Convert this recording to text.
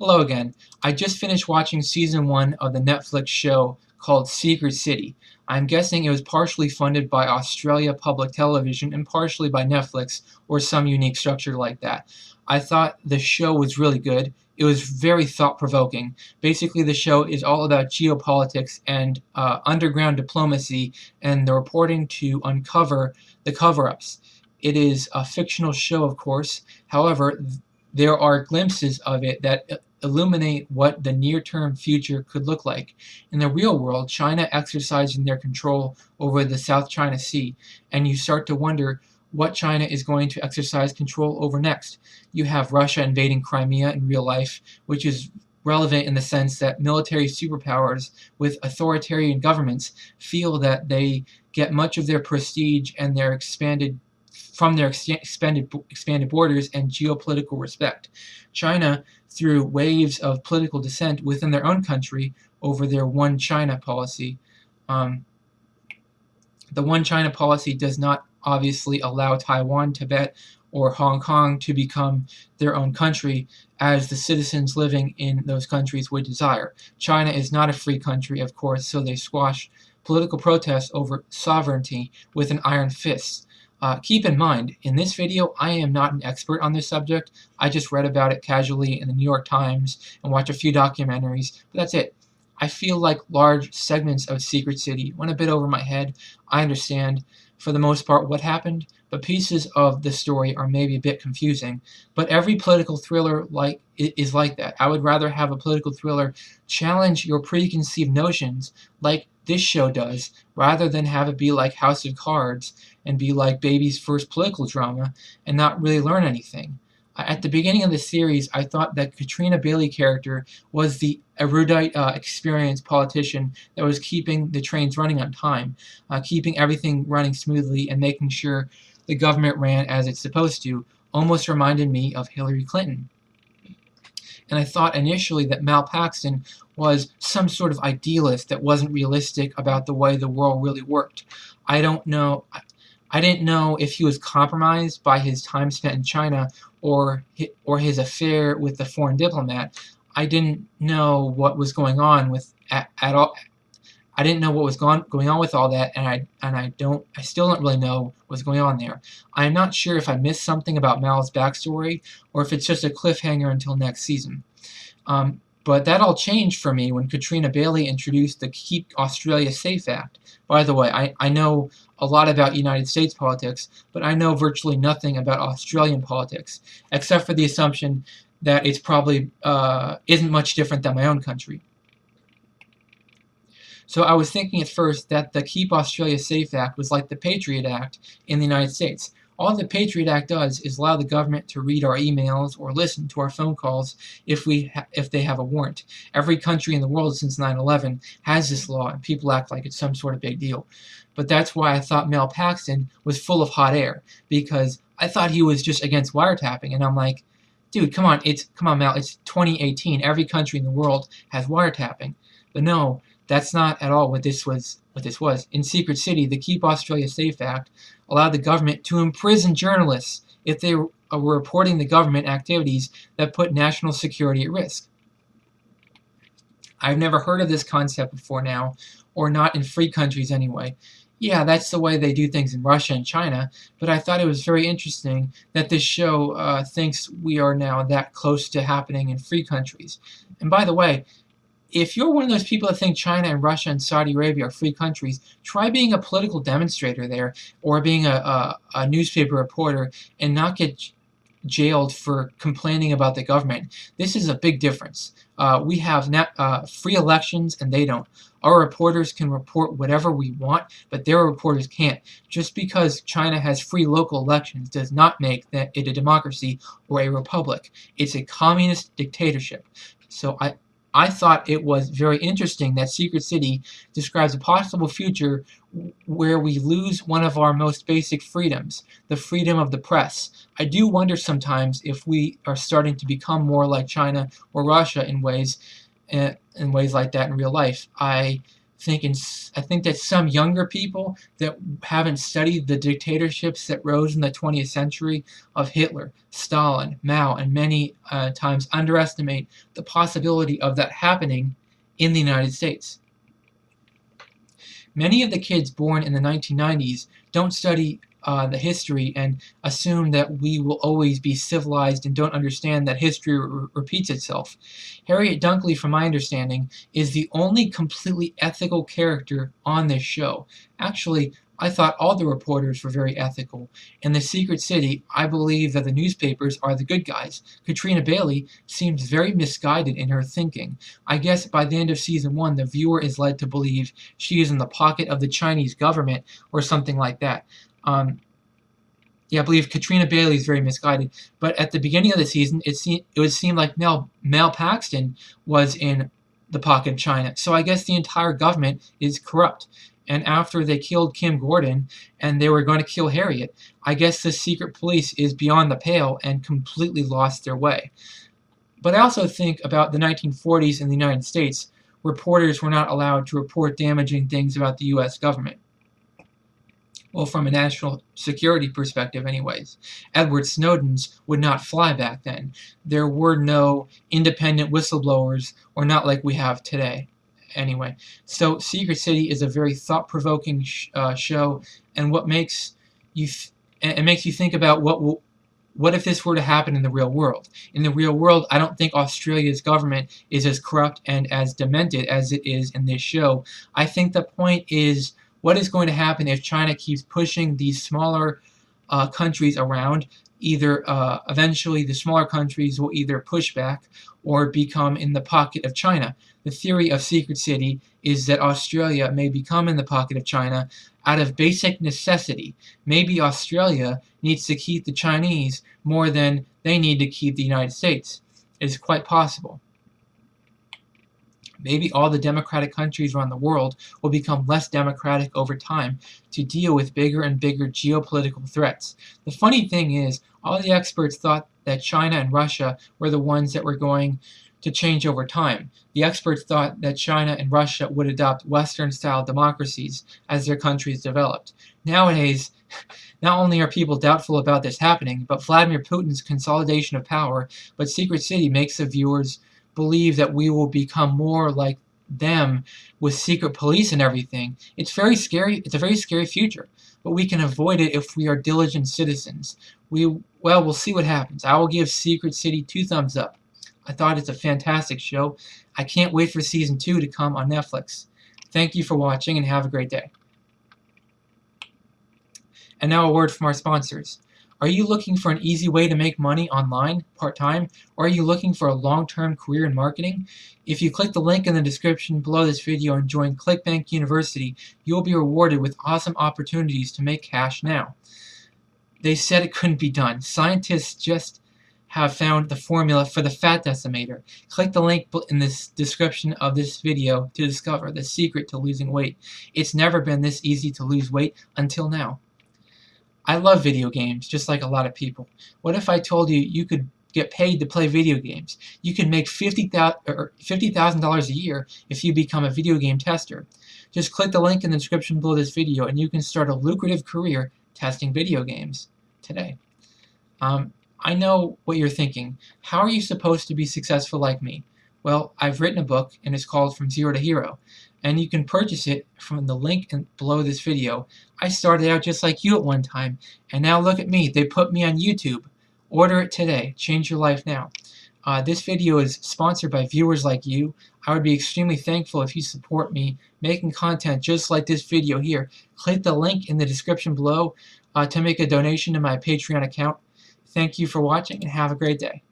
Hello again. I just finished watching season 1 of the Netflix show called Secret City. I'm guessing it was partially funded by Australia Public Television and partially by Netflix or some unique structure like that. I thought the show was really good. It was very thought-provoking. Basically, the show is all about geopolitics and underground diplomacy and the reporting to uncover the cover-ups. It is a fictional show, of course. However, there are glimpses of it that illuminate what the near-term future could look like. In the real world, China exercising their control over the South China Sea, and you start to wonder what China is going to exercise control over next. You have Russia invading Crimea in real life, which is relevant in the sense that military superpowers with authoritarian governments feel that they get much of their prestige and their expanded borders and geopolitical respect. China, through waves of political dissent within their own country over their One China policy. The One China policy does not obviously allow Taiwan, Tibet, or Hong Kong to become their own country as the citizens living in those countries would desire. China is not a free country, of course, so they squash political protests over sovereignty with an iron fist. Keep in mind, in this video, I am not an expert on this subject. I just read about it casually in the New York Times and watched a few documentaries, but that's it. I feel like large segments of Secret City went a bit over my head. I understand, for the most part, what happened, but pieces of the story are maybe a bit confusing. But every political thriller is like that. I would rather have a political thriller challenge your preconceived notions like this show does, rather than have it be like House of Cards and be like baby's first political drama and not really learn anything. At the beginning of the series, I thought that Katrina Bailey character was the erudite, experienced politician that was keeping the trains running on time, keeping everything running smoothly and making sure the government ran as it's supposed to. Almost reminded me of Hillary Clinton. And I thought initially that Mal Paxton was some sort of idealist that wasn't realistic about the way the world really worked. I didn't know if he was compromised by his time spent in China or his affair with the foreign diplomat. I didn't know what was going on with at all. I didn't know what was going on with all that, and I still don't really know what's going on there. I'm not sure if I missed something about Mal's backstory or if it's just a cliffhanger until next season. But that all changed for me when Katrina Bailey introduced the Keep Australia Safe Act. By the way, I know a lot about United States politics, but I know virtually nothing about Australian politics, except for the assumption that it's probably isn't much different than my own country. So I was thinking at first that the Keep Australia Safe Act was like the Patriot Act in the United States. All the Patriot Act does is allow the government to read our emails or listen to our phone calls if they have a warrant. Every country in the world since 9/11 has this law, and people act like it's some sort of big deal. But that's why I thought Mel Paxton was full of hot air, because I thought he was just against wiretapping, and I'm like, dude, come on, Mel, it's 2018. Every country in the world has wiretapping. But no, that's not at all what this was. In Secret City, the Keep Australia Safe Act allowed the government to imprison journalists if they were reporting the government activities that put national security at risk. I've never heard of this concept before now, or not in free countries anyway. Yeah, that's the way they do things in Russia and China, but I thought it was very interesting that this show thinks we are now that close to happening in free countries. And by the way, if you're one of those people that think China and Russia and Saudi Arabia are free countries, try being a political demonstrator there or being a newspaper reporter and not get jailed for complaining about the government. This is a big difference. We have free elections and they don't. Our reporters can report whatever we want, but their reporters can't. Just because China has free local elections does not make it a democracy or a republic. It's a communist dictatorship. So I thought it was very interesting that Secret City describes a possible future where we lose one of our most basic freedoms, the freedom of the press. I do wonder sometimes if we are starting to become more like China or Russia in ways like that in real life. I I think that some younger people that haven't studied the dictatorships that rose in the 20th century of Hitler, Stalin, Mao, and many times underestimate the possibility of that happening in the United States. Many of the kids born in the 1990s don't study the history and assume that we will always be civilized and don't understand that history repeats itself. Harriet Dunkley, from my understanding, is the only completely ethical character on this show. Actually, I thought all the reporters were very ethical. In The Secret City, I believe that the newspapers are the good guys. Katrina Bailey seems very misguided in her thinking. I guess by the end of season 1, the viewer is led to believe she is in the pocket of the Chinese government or something like that. Yeah, I believe Katrina Bailey is very misguided. But at the beginning of the season, it would seem like Mel Paxton was in the pocket of China. So I guess the entire government is corrupt. And after they killed Kim Gordon and they were going to kill Harriet, I guess the secret police is beyond the pale and completely lost their way. But I also think about the 1940s in the United States. Reporters were not allowed to report damaging things about the U.S. government. Well, from a national security perspective anyways. Edward Snowden's would not fly back then. There were no independent whistleblowers, or not like we have today. Anyway, so Secret City is a very thought-provoking show, and what makes you it makes you think about what if this were to happen in the real world. In the real world, I don't think Australia's government is as corrupt and as demented as it is in this show. I think the point is, what is going to happen if China keeps pushing these smaller countries around? Either eventually the smaller countries will either push back or become in the pocket of China. The theory of Secret City is that Australia may become in the pocket of China out of basic necessity. Maybe Australia needs to keep the Chinese more than they need to keep the United States. It is quite possible. Maybe all the democratic countries around the world will become less democratic over time to deal with bigger and bigger geopolitical threats. The funny thing is, all the experts thought that China and Russia were the ones that were going to change over time. The experts thought that China and Russia would adopt Western-style democracies as their countries developed. Nowadays, not only are people doubtful about this happening, but Vladimir Putin's consolidation of power, but Secret City makes the viewers believe that we will become more like them with secret police and everything. It's very scary. It's a very scary future, but we can avoid it if we are diligent citizens. We'll see what happens. I will give Secret City 2 thumbs up. I thought it's a fantastic show. I can't wait for season 2 to come on Netflix. Thank you for watching and have a great day. And now a word from our sponsors. Are you looking for an easy way to make money online, part-time, or are you looking for a long-term career in marketing? If you click the link in the description below this video and join ClickBank University, you will be rewarded with awesome opportunities to make cash now. They said it couldn't be done. Scientists just have found the formula for the Fat Decimator. Click the link in this description of this video to discover the secret to losing weight. It's never been this easy to lose weight until now. I love video games, just like a lot of people. What if I told you you could get paid to play video games? You can make $50,000 a year if you become a video game tester. Just click the link in the description below this video and you can start a lucrative career testing video games today. I know what you're thinking. How are you supposed to be successful like me? Well, I've written a book and it's called From Zero to Hero. And you can purchase it from the link below this video. I started out just like you at one time, and now look at me. They put me on YouTube. Order it today. Change your life now. This video is sponsored by viewers like you. I would be extremely thankful if you support me making content just like this video here. Click the link in the description below to make a donation to my Patreon account. Thank you for watching and have a great day.